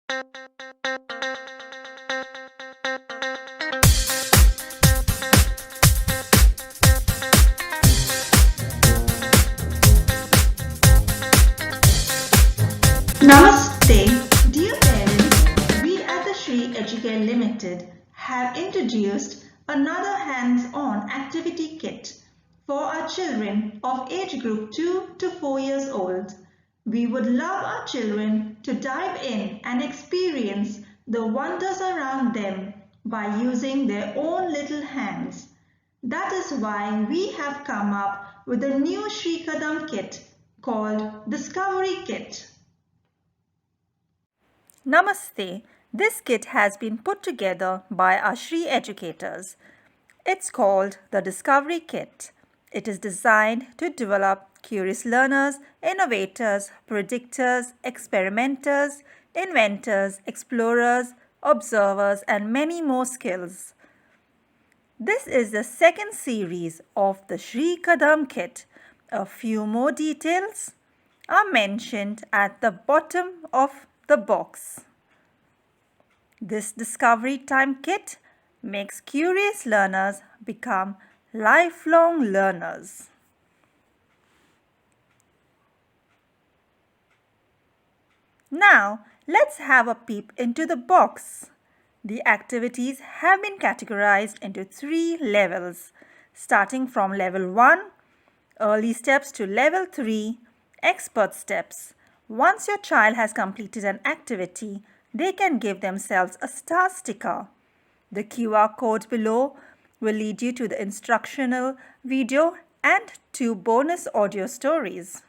Namaste, dear parents. We at the Shri Educare Limited have introduced another hands-on activity kit for our children of age group 2 to 4 years old. We would love our children to dive in and experience the wonders around them by using their own little hands. That is why we have come up with a new Shri Kadam kit called Discovery Kit. Namaste. This kit has been put together by our Shri educators. It's called the Discovery Kit. It is designed to develop curious learners, innovators, predictors, experimenters, inventors, explorers, observers, and many more skills. This is the second series of the Shri Kadam kit. A few more details are mentioned at the bottom of the box. This Discovery Time kit makes curious learners become lifelong learners. Now, let's have a peep into the box. The activities have been categorized into 3 levels, starting from level 1, early steps, to level 3, expert steps. Once your child has completed an activity, they can give themselves a star sticker. The QR code below will lead you to the instructional video and 2 bonus audio stories.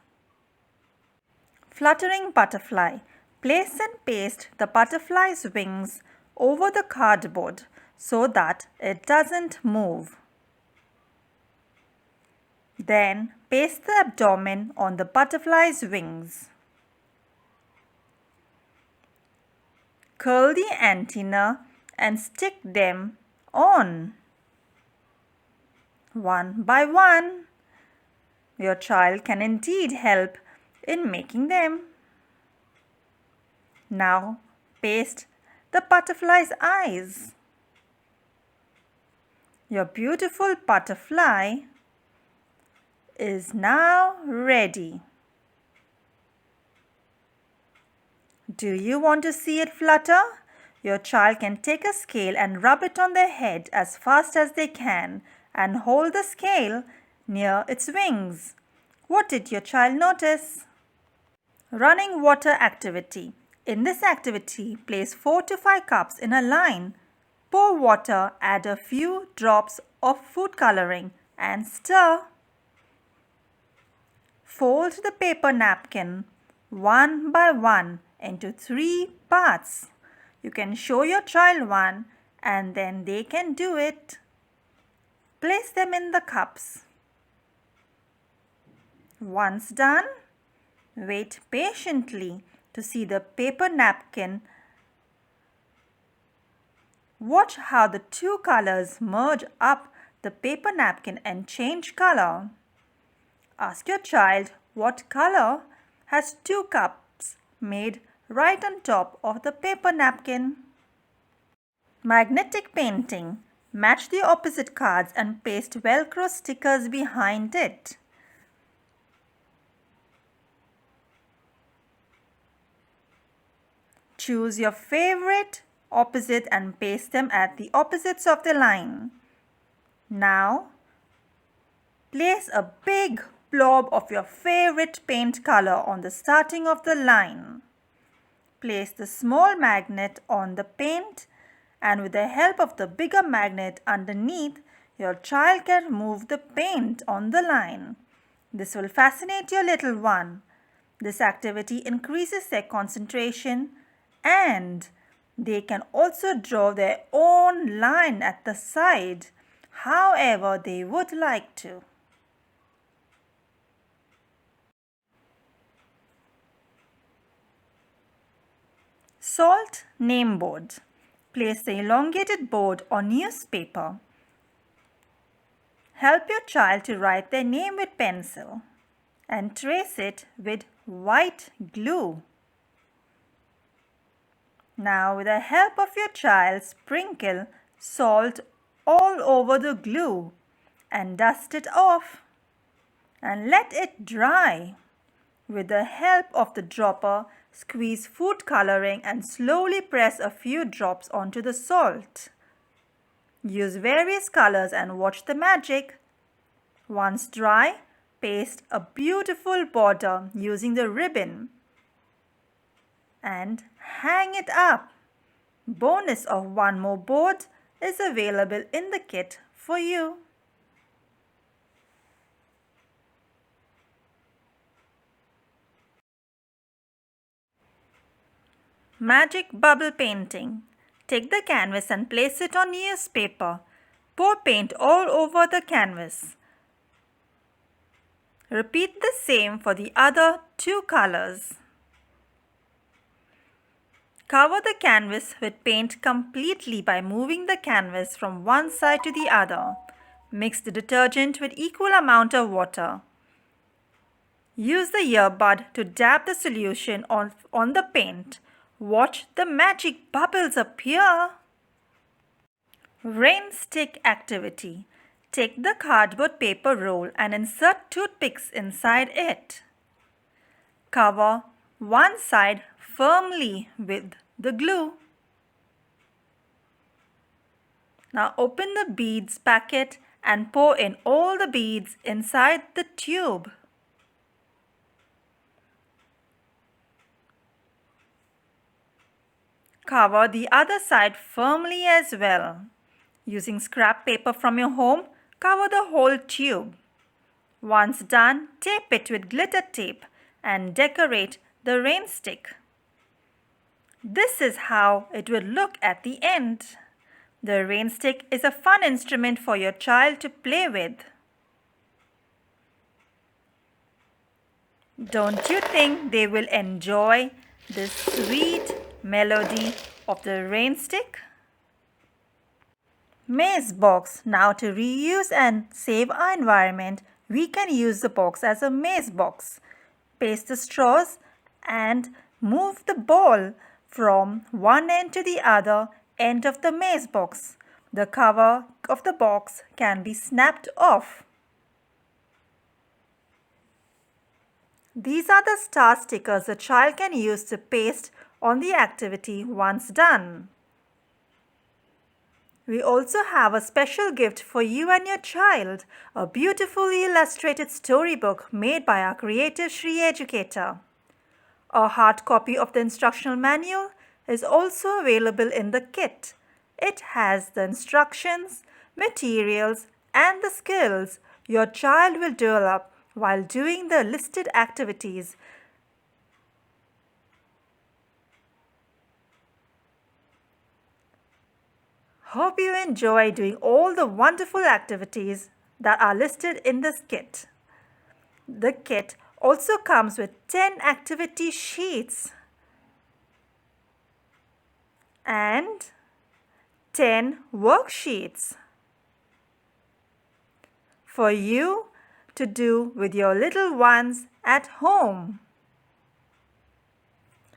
Fluttering Butterfly. Place and paste the butterfly's wings over the cardboard so that it doesn't move. Then paste the abdomen on the butterfly's wings. Curl the antenna and stick them on. One by one. Your child can indeed help in making them. Now paste the butterfly's eyes. Your beautiful butterfly is now ready. Do you want to see it flutter? Your child can take a scale and rub it on their head as fast as they can and hold the scale near its wings. What did your child notice? Running water activity. In this activity, place 4 to 5 cups in a line. Pour water, add a few drops of food coloring and stir. Fold the paper napkin one by one into 3 parts. You can show your child one and then they can do it. Place them in the cups. Once done, wait patiently to see the paper napkin. Watch how the 2 colors merge up the paper napkin and change color. Ask your child what color has 2 cups made right on top of the paper napkin. Magnetic painting. Match the opposite cards and paste Velcro stickers behind it. Choose your favorite opposite and paste them at the opposites of the line. Now, place a big blob of your favorite paint color on the starting of the line. Place the small magnet on the paint and with the help of the bigger magnet underneath, your child can move the paint on the line. This will fascinate your little one. This activity increases their concentration and they can also draw their own line at the side, however they would like to. Salt name board. Place the elongated board on newspaper. Help your child to write their name with pencil and trace it with white glue. Now, with the help of your child, sprinkle salt all over the glue and dust it off and let it dry. With the help of the dropper, squeeze food coloring and slowly press a few drops onto the salt. Use various colors and watch the magic. Once dry, paste a beautiful border using the ribbon and hang it up. Bonus of one more board is available in the kit for you. Magic bubble painting. Take the canvas and place it on newspaper. Pour paint all over the canvas. Repeat the same for the other two colors. Cover the canvas with paint completely by moving the canvas from one side to the other. Mix the detergent with equal amount of water. Use the earbud to dab the solution on the paint. Watch the magic bubbles appear. Rain stick activity. Take the cardboard paper roll and insert toothpicks inside it. Cover one side firmly with the glue. Now open the beads packet and pour in all the beads inside the tube. Cover the other side firmly as well. Using scrap paper from your home, cover the whole tube. Once done, tape it with glitter tape and decorate the rain stick. This is how it will look at the end. The rain stick is a fun instrument for your child to play with. Don't you think they will enjoy this sweet melody of the rain stick? Maze box. Now to reuse and save our environment, we can use the box as a maze box. Paste the straws and move the ball from one end to the other end of the maze box. The cover of the box can be snapped off. These are the star stickers a child can use to paste on the activity once done. We also have a special gift for you and your child, a beautifully illustrated storybook made by our creative Shri educator. A hard copy of the instructional manual is also available in the kit. It has the instructions, materials, and the skills your child will develop while doing the listed activities. Hope you enjoy doing all the wonderful activities that are listed in this kit. The kit also comes with 10 activity sheets and 10 worksheets for you to do with your little ones at home.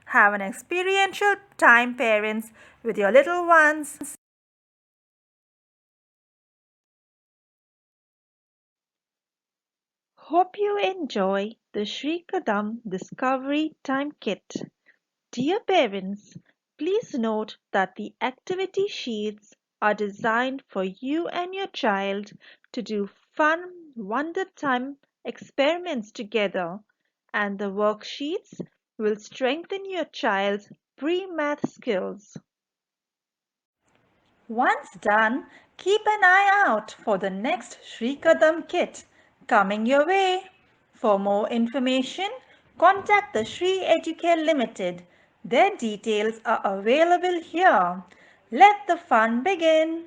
Have an experiential time, parents, with your little ones. Hope you enjoy the Shri Kadam Discovery Time Kit. Dear parents, please note that the activity sheets are designed for you and your child to do fun wonder time experiments together, and the worksheets will strengthen your child's pre-math skills. Once done, keep an eye out for the next Shri Kadam kit coming your way. For more information, contact the Shri Educare Limited. Their details are available here. Let the fun begin.